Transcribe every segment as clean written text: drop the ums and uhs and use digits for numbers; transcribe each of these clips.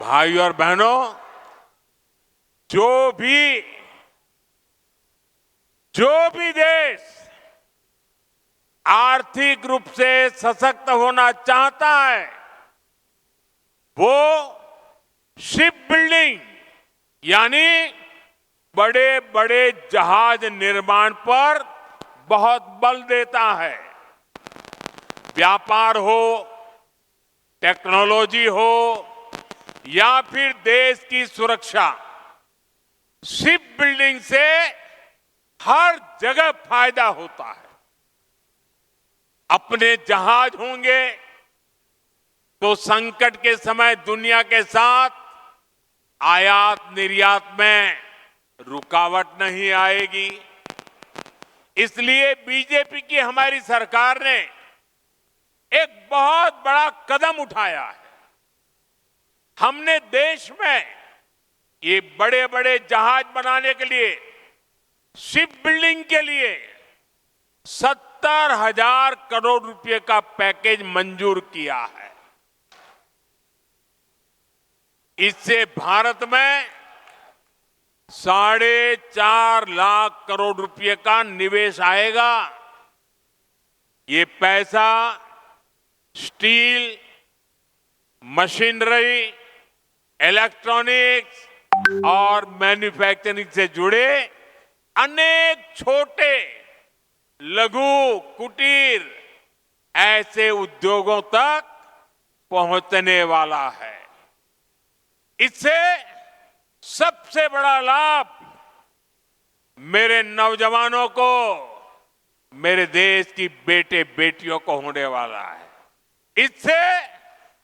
भाइयों और बहनों, जो भी देश आर्थिक रूप से सशक्त होना चाहता है, वो शिप बिल्डिंग यानी बड़े बड़े जहाज निर्माण पर बहुत बल देता है। व्यापार हो, टेक्नोलॉजी हो या फिर देश की सुरक्षा, शिप बिल्डिंग से हर जगह फायदा होता है। अपने जहाज होंगे तो संकट के समय दुनिया के साथ आयात निर्यात में रुकावट नहीं आएगी। इसलिए बीजेपी की हमारी सरकार ने एक बहुत बड़ा कदम उठाया है। हमने देश में ये बड़े बड़े जहाज बनाने के लिए, शिप बिल्डिंग के लिए 70,000 करोड़ रुपए का पैकेज मंजूर किया है। इससे भारत में 4.5 लाख करोड़ रुपए का निवेश आएगा। ये पैसा स्टील, मशीनरी, इलेक्ट्रॉनिक्स और मैन्युफैक्चरिंग से जुड़े अनेक छोटे, लघु, कुटीर ऐसे उद्योगों तक पहुंचने वाला है। इससे सबसे बड़ा लाभ मेरे नौजवानों को, मेरे देश की बेटे बेटियों को होने वाला है। इससे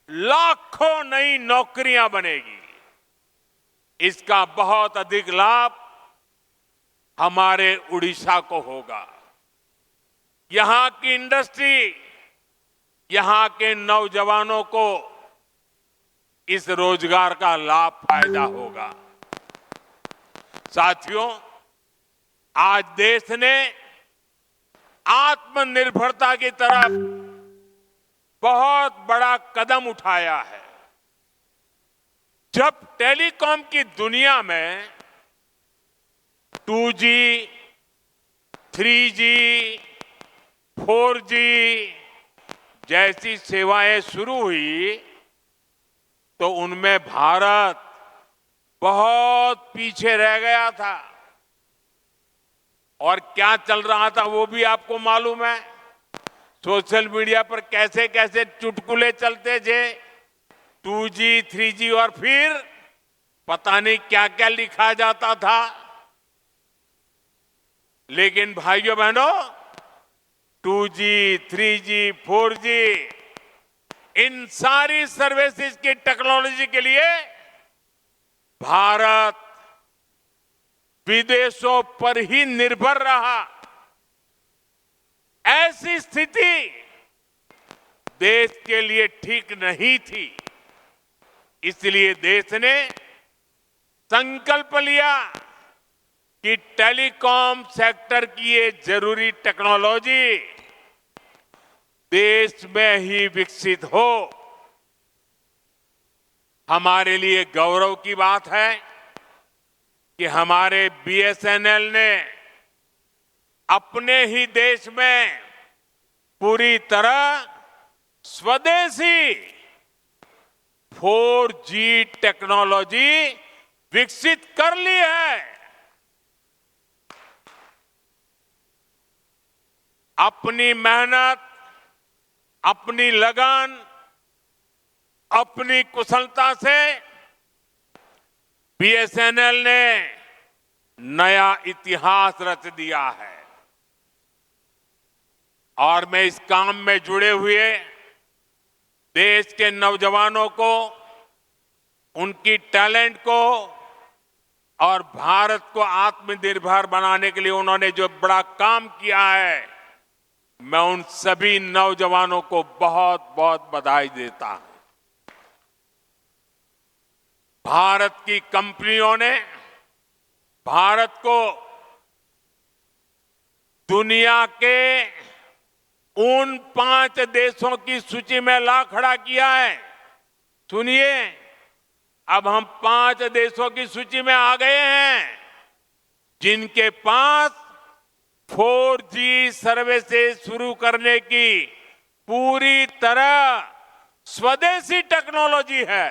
लाखों नई नौकरियां बनेगी। इसका बहुत अधिक लाभ हमारे उड़ीसा को होगा। यहां की इंडस्ट्री, यहां के नौजवानों को इस रोजगार का लाभ फायदा होगा। साथियों, आज देश ने आत्मनिर्भरता की तरफ बहुत बड़ा कदम उठाया है। जब टेलीकॉम की दुनिया में 2G, 3G, 4G जैसी सेवाएं शुरू हुई तो उनमें भारत बहुत पीछे रह गया था। और क्या चल रहा था वो भी आपको मालूम है। सोशल मीडिया पर कैसे कैसे चुटकुले चलते थे, 2G, 3G और फिर पता नहीं क्या क्या लिखा जाता था। लेकिन भाइयों बहनों, 2G, 3G, 4G इन सारी सर्विसेज की टेक्नोलॉजी के लिए भारत विदेशों पर ही निर्भर रहा। ऐसी स्थिति देश के लिए ठीक नहीं थी। इसलिए देश ने संकल्प लिया कि टेलीकॉम सेक्टर की ये जरूरी टेक्नोलॉजी देश में ही विकसित हो। हमारे लिए गौरव की बात है कि हमारे BSNL ने अपने ही देश में पूरी तरह स्वदेशी 4G टेक्नोलॉजी विकसित कर ली है। अपनी मेहनत, अपनी लगन, अपनी कुशलता से BSNL ने नया इतिहास रच दिया है। और मैं इस काम में जुड़े हुए देश के नौजवानों को, उनकी टैलेंट को और भारत को आत्मनिर्भर बनाने के लिए उन्होंने जो बड़ा काम किया है, मैं उन सभी नौजवानों को बहुत बहुत बधाई देता हूं। भारत की कंपनियों ने भारत को दुनिया के उन 5 देशों की सूची में ला खड़ा किया है। सुनिए, अब हम 5 देशों की सूची में आ गए हैं जिनके पास 4G सर्विसेज शुरू करने की पूरी तरह स्वदेशी टेक्नोलॉजी है।